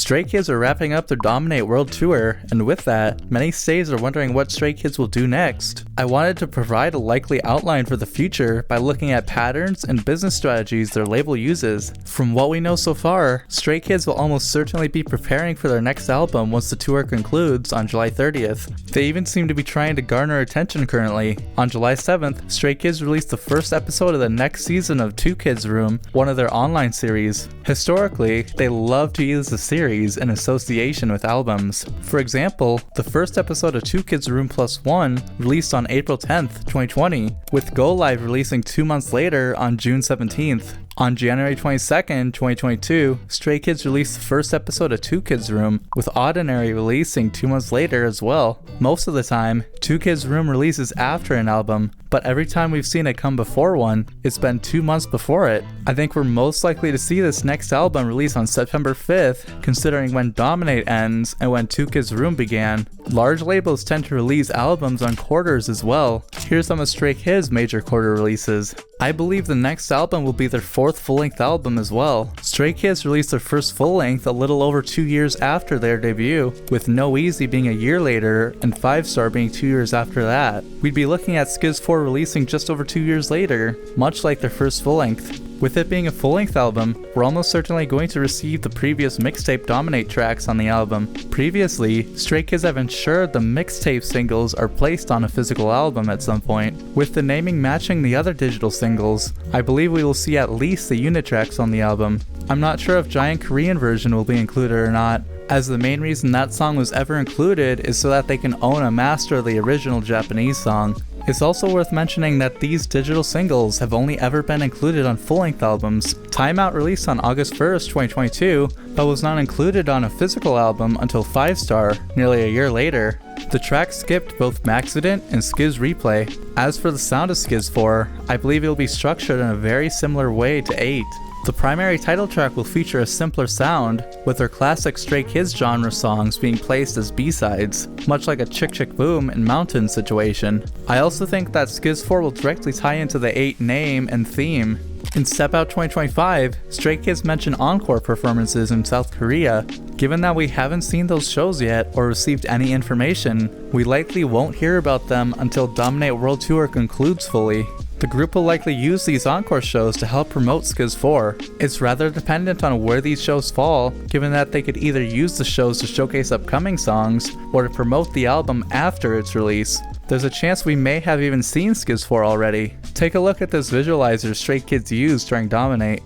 Stray Kids are wrapping up their Dominate World Tour, and with that, many stays are wondering what Stray Kids will do next. I wanted to provide a likely outline for the future by looking at patterns and business strategies their label uses. From what we know so far, Stray Kids will almost certainly be preparing for their next album once the tour concludes on July 30th. They even seem to be trying to garner attention currently. On July 7th, Stray Kids released the first episode of the next season of 2 Kids Room, one of their online series. Historically, they love to use the series in association with albums. For example, the first episode of 2 Kids Room Plus 1 released on April 10th, 2020, with Go Live releasing 2 months later on June 17th. On January 22nd, 2022, Stray Kids released the first episode of 2 Kids Room, with Ordinary releasing 2 months later as well. Most of the time, 2 Kids Room releases after an album, but every time we've seen it come before one, it's been 2 months before it. I think we're most likely to see this next album release on September 5th, considering when Dominate ends and when 2 Kids Room began. Large labels tend to release albums on quarters as well. Here's some of Stray Kids' major quarter releases. I believe the next album will be their 4th full-length album as well. Stray Kids released their first full-length a little over 2 years after their debut, with No Easy being a year later and 5 Star being 2 years after that. We'd be looking at Skiz 4 releasing just over 2 years later, much like their first full-length. With it being a full-length album, we're almost certainly going to receive the previous mixtape Dominate tracks on the album. Previously, Stray Kids have ensured the mixtape singles are placed on a physical album at some point. With the naming matching the other digital singles, I believe we will see at least the unit tracks on the album. I'm not sure if Giant Korean version will be included or not, as the main reason that song was ever included is so that they can own a master of the original Japanese song. It's also worth mentioning that these digital singles have only ever been included on full-length albums. Time Out released on August 1st, 2022, but was not included on a physical album until 5 Star, nearly a year later. The track skipped both Maxident and Skiz Replay. As for the sound of Skiz 4, I believe it will be structured in a very similar way to 8. The primary title track will feature a simpler sound, with their classic Stray Kids genre songs being placed as B-sides, much like a Chick Chick Boom and Mountain situation. I also think that Skiz 4 will directly tie into the 8 name and theme. In Step Out 2025, Stray Kids mention encore performances in South Korea. Given that we haven't seen those shows yet or received any information, we likely won't hear about them until Dominate World Tour concludes fully. The group will likely use these encore shows to help promote Skiz 4. It's rather dependent on where these shows fall, given that they could either use the shows to showcase upcoming songs, or to promote the album after its release. There's a chance we may have even seen Skiz 4 already. Take a look at this visualizer Stray Kids used during Dominate.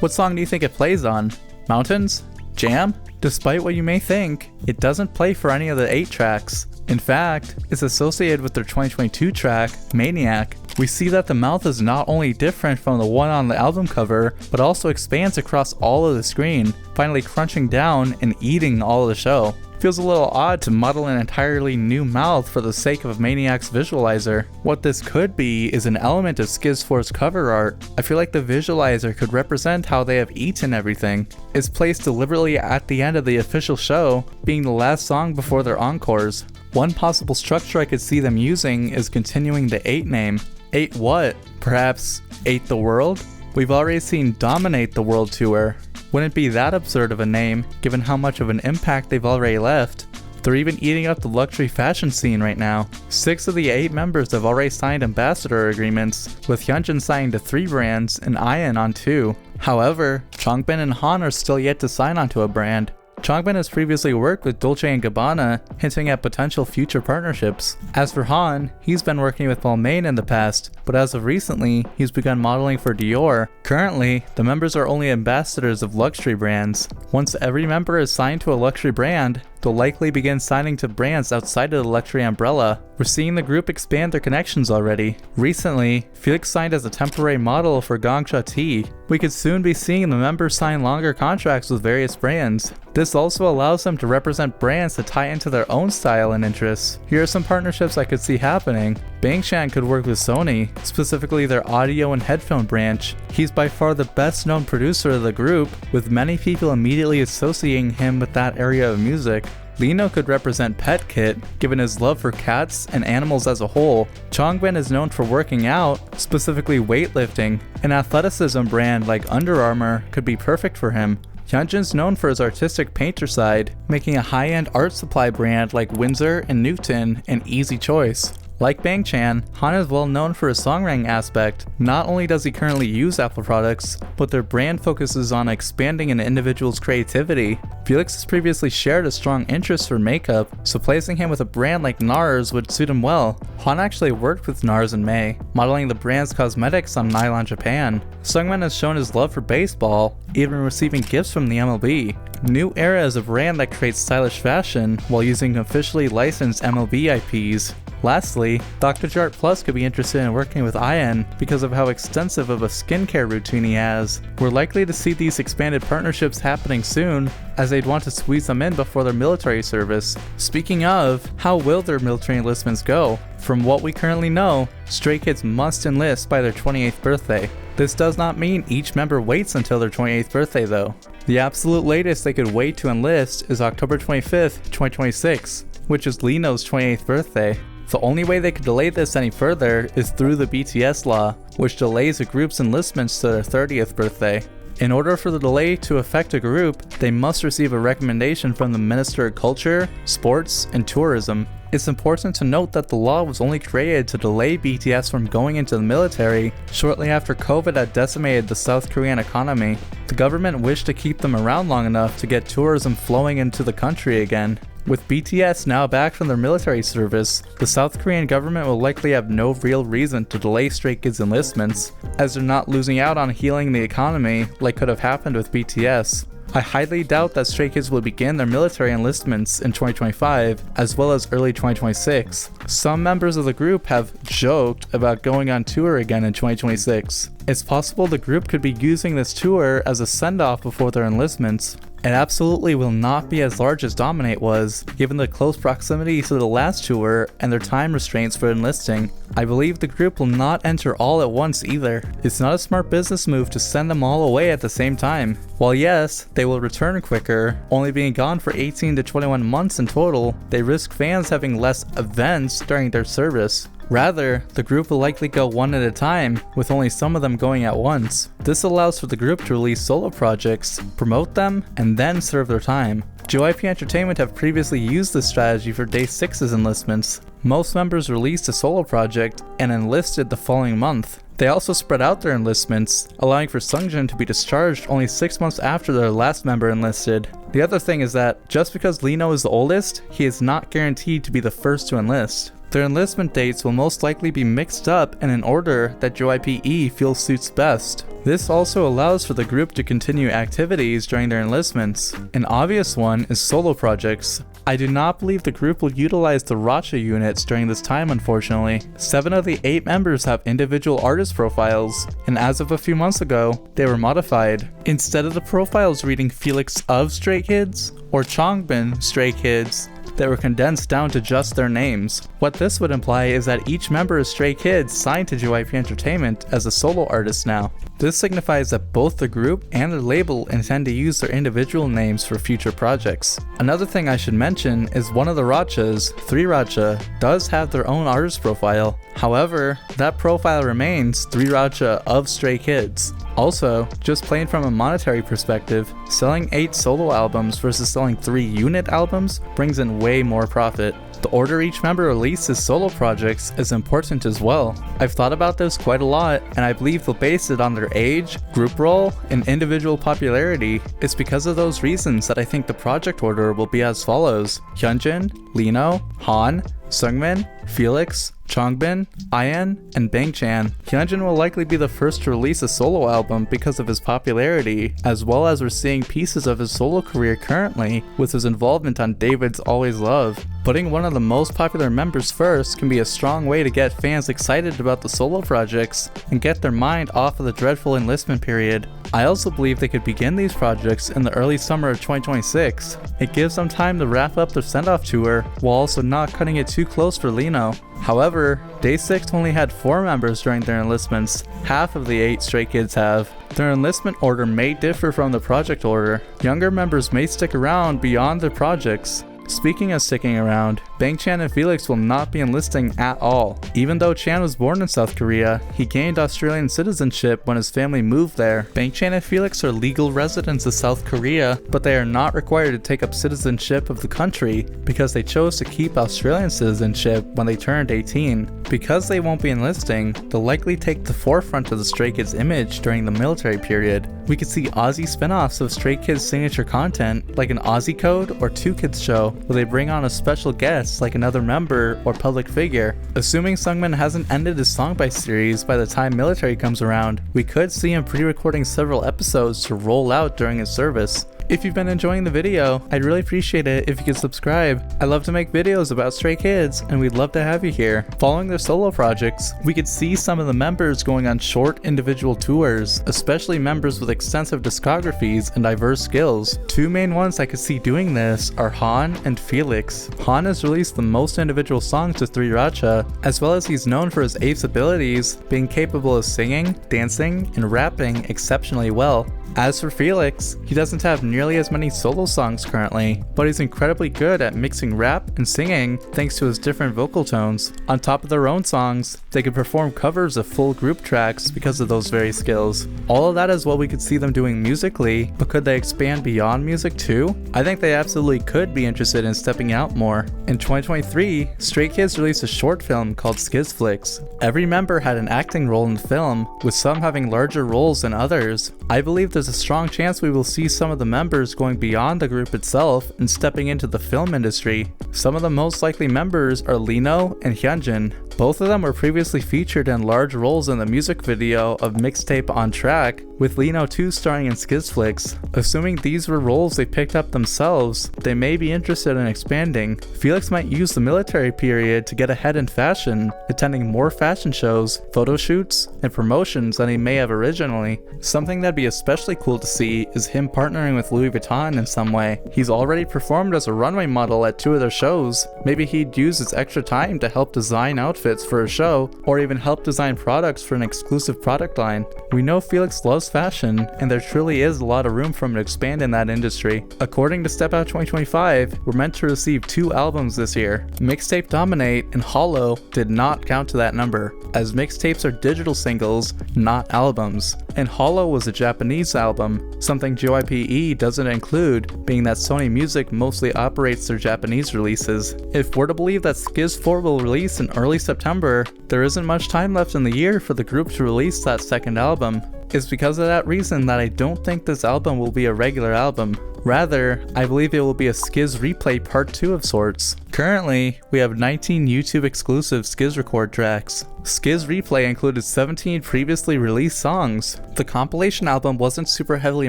What song do you think it plays on? Mountains? Jam? Despite what you may think, it doesn't play for any of the 8 tracks. In fact, it's associated with their 2022 track, Maniac. We see that the mouth is not only different from the one on the album cover, but also expands across all of the screen, finally crunching down and eating all of the show. Feels a little odd to model an entirely new mouth for the sake of Maniac's visualizer. What this could be is an element of Skiz 4's cover art. I feel like the visualizer could represent how they have eaten everything. It's placed deliberately at the end of the official show, being the last song before their encores. One possible structure I could see them using is continuing the 8 name. 8 what? Perhaps 8 the World? We've already seen Dominate the World Tour. Wouldn't be that absurd of a name, given how much of an impact they've already left. They're even eating up the luxury fashion scene right now. 6 of the 8 members have already signed ambassador agreements, with Hyunjin signing to 3 brands and Ian on 2. However, Changbin and Han are still yet to sign onto a brand. Changbin has previously worked with Dolce & Gabbana, hinting at potential future partnerships. As for Han, he's been working with Balmain in the past, but as of recently, he's begun modeling for Dior. Currently, the members are only ambassadors of luxury brands. Once every member is signed to a luxury brand, they'll likely begin signing to brands outside of the luxury umbrella. We're seeing the group expand their connections already. Recently, Felix signed as a temporary model for Gongcha Tea. We could soon be seeing the members sign longer contracts with various brands. This also allows them to represent brands that tie into their own style and interests. Here are some partnerships I could see happening. Bangshan could work with Sony, specifically their audio and headphone branch. He's by far the best known producer of the group, with many people immediately associating him with that area of music. Lino could represent Pet Kit, given his love for cats and animals as a whole. Changbin is known for working out, specifically weightlifting. An athleticism brand like Under Armour could be perfect for him. Hyunjin's known for his artistic painter side, making a high-end art supply brand like Windsor and Newton an easy choice. Like Bang-chan, Han is well known for his songwriting aspect. Not only does he currently use Apple products, but their brand focuses on expanding an individual's creativity. Felix has previously shared a strong interest for makeup, so placing him with a brand like NARS would suit him well. Han actually worked with NARS in May, modeling the brand's cosmetics on Nylon Japan. Sungmin has shown his love for baseball, even receiving gifts from the MLB. New Era is a brand that creates stylish fashion while using officially licensed MLB IPs. Lastly, Dr. Jart Plus could be interested in working with Ian because of how extensive of a skincare routine he has. We're likely to see these expanded partnerships happening soon, as they'd want to squeeze them in before their military service. Speaking of, how will their military enlistments go? From what we currently know, Stray Kids must enlist by their 28th birthday. This does not mean each member waits until their 28th birthday though. The absolute latest they could wait to enlist is October 25th, 2026, which is Lino's 28th birthday. The only way they could delay this any further is through the BTS law, which delays a group's enlistments to their 30th birthday. In order for the delay to affect a group, they must receive a recommendation from the Minister of Culture, Sports, and Tourism. It's important to note that the law was only created to delay BTS from going into the military shortly after COVID had decimated the South Korean economy. The government wished to keep them around long enough to get tourism flowing into the country again. With BTS now back from their military service, the South Korean government will likely have no real reason to delay Stray Kids enlistments, as they're not losing out on healing the economy like could have happened with BTS. I highly doubt that Stray Kids will begin their military enlistments in 2025, as well as early 2026. Some members of the group have joked about going on tour again in 2026. It's possible the group could be using this tour as a send-off before their enlistments. It absolutely will not be as large as Dominate was, given the close proximity to the last tour and their time restraints for enlisting. I believe the group will not enter all at once either. It's not a smart business move to send them all away at the same time. While yes, they will return quicker, only being gone for 18 to 21 months in total, they risk fans having less events during their service. Rather, the group will likely go one at a time, with only some of them going at once. This allows for the group to release solo projects, promote them, and then serve their time. JYP Entertainment have previously used this strategy for Day 6's enlistments. Most members released a solo project and enlisted the following month. They also spread out their enlistments, allowing for Sungjin to be discharged only 6 months after their last member enlisted. The other thing is that, just because Lino is the oldest, he is not guaranteed to be the first to enlist. Their enlistment dates will most likely be mixed up in an order that JYP-E feels suits best. This also allows for the group to continue activities during their enlistments. An obvious one is solo projects. I do not believe the group will utilize the Racha units during this time, unfortunately. 7 of the 8 members have individual artist profiles, and as of a few months ago, they were modified. Instead of the profiles reading Felix of Stray Kids or Changbin Stray Kids, they were condensed down to just their names. What this would imply is that each member of Stray Kids signed to JYP Entertainment as a solo artist now. This signifies that both the group and their label intend to use their individual names for future projects. Another thing I should mention is one of the Rachas, 3Racha, does have their own artist profile. However, that profile remains 3Racha of Stray Kids. Also, just plain from a monetary perspective, selling 8 solo albums versus selling 3 unit albums brings in way more profit. The order each member releases solo projects is important as well. I've thought about this quite a lot, and I believe they'll base it on their age, group role, and individual popularity. It's because of those reasons that I think the project order will be as follows: Hyunjin, Lino, Han, Sungmin, Felix, Changbin, Ian, and Bang-chan. Hyunjin will likely be the first to release a solo album because of his popularity, as well as we're seeing pieces of his solo career currently with his involvement on David's Always Love. Putting one of the most popular members first can be a strong way to get fans excited about the solo projects and get their mind off of the dreadful enlistment period. I also believe they could begin these projects in the early summer of 2026. It gives them time to wrap up their send-off tour while also not cutting it too close for Lino. However, Day 6 only had 4 members during their enlistments, half of the 8 Stray Kids have. Their enlistment order may differ from the project order. Younger members may stick around beyond their projects. Speaking of sticking around, Bang Chan and Felix will not be enlisting at all. Even though Chan was born in South Korea, he gained Australian citizenship when his family moved there. Bang Chan and Felix are legal residents of South Korea, but they are not required to take up citizenship of the country because they chose to keep Australian citizenship when they turned 18. Because they won't be enlisting, they'll likely take the forefront of the Stray Kids image during the military period. We could see Aussie spin-offs of Stray Kids signature content like an Aussie Code or Two Kids show where they bring on a special guest like another member or public figure. Assuming Sungmin hasn't ended his Songbite series by the time military comes around, we could see him pre-recording several episodes to roll out during his service. If you've been enjoying the video, I'd really appreciate it if you could subscribe. I love to make videos about Stray Kids, and we'd love to have you here. Following their solo projects, we could see some of the members going on short individual tours, especially members with extensive discographies and diverse skills. Two main ones I could see doing this are Han and Felix. Han has released the most individual songs with 3RACHA, as well as he's known for his ace abilities, being capable of singing, dancing, and rapping exceptionally well. As for Felix, he doesn't have nearly as many solo songs currently, but he's incredibly good at mixing rap and singing thanks to his different vocal tones. On top of their own songs, they can perform covers of full group tracks because of those very skills. All of that is what we could see them doing musically, but could they expand beyond music too? I think they absolutely could be interested in stepping out more. In 2023, Stray Kids released a short film called Skizflix. Every member had an acting role in the film, with some having larger roles than others. I believe there's a strong chance we will see some of the members going beyond the group itself and stepping into the film industry. Some of the most likely members are Lino and Hyunjin. Both of them were previously featured in large roles in the music video of Mixtape on Track, with Lino too starring in Skizflix. Assuming these were roles they picked up themselves, they may be interested in expanding. Felix might use the military period to get ahead in fashion, attending more fashion shows, photo shoots, and promotions than he may have originally. Something that'd be especially cool to see is him partnering with Louis Vuitton in some way. He's already performed as a runway model at 2 of their shows. Maybe he'd use his extra time to help design outfits for a show, or even help design products for an exclusive product line. We know Felix loves fashion, and there truly is a lot of room for him to expand in that industry. According to Step Out 2025, we're meant to receive 2 albums this year. Mixtape Dominate and Hollow did not count to that number, as mixtapes are digital singles, not albums. And Hollow was a Japanese album, something JYPE doesn't include, being that Sony Music mostly operates their Japanese releases. If we're to believe that Skiz 4 will release in early September, there isn't much time left in the year for the group to release that second album. It's because of that reason that I don't think this album will be a regular album. Rather, I believe it will be a Skiz Replay Part 2 of sorts. Currently, we have 19 YouTube exclusive Skiz record tracks. Skiz Replay included 17 previously released songs. The compilation album wasn't super heavily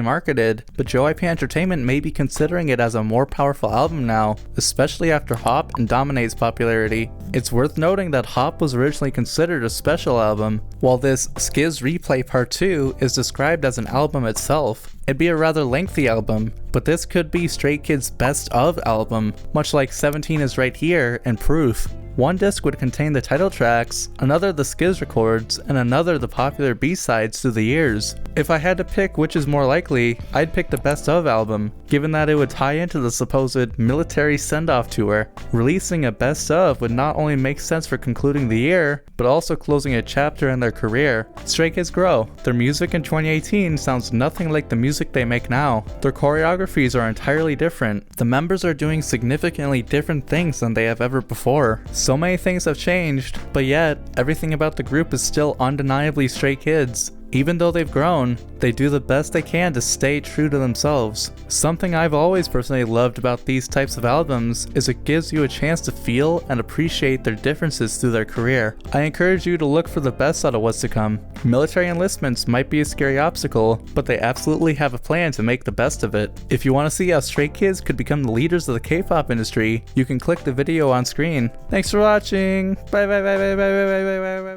marketed, but JYP Entertainment may be considering it as a more powerful album now, especially after Hop and Dominate's popularity. It's worth noting that Hop was originally considered a special album, while this Skiz Replay Part 2 is described as an album itself. It'd be a rather lengthy album, but this could be Stray Kids' best of album, much like 17 is right here and Proof. One disc would contain the title tracks, another the Skiz records, and another the popular B-sides through the years. If I had to pick which is more likely, I'd pick the best of album, given that it would tie into the supposed military send-off tour. Releasing a best of would not only make sense for concluding the year, but also closing a chapter in their career. Stray Kids grow. Their music in 2018 sounds nothing like the music they make now. Their choreographies are entirely different. The members are doing significantly different things than they have ever before. So many things have changed, but yet, everything about the group is still undeniably Stray Kids. Even though they've grown, they do the best they can to stay true to themselves. Something I've always personally loved about these types of albums is it gives you a chance to feel and appreciate their differences through their career. I encourage you to look for the best out of what's to come. Military enlistments might be a scary obstacle, but they absolutely have a plan to make the best of it. If you want to see how Stray Kids could become the leaders of the K-pop industry, you can click the video on screen. Thanks for watching! Bye bye bye bye bye bye bye bye bye.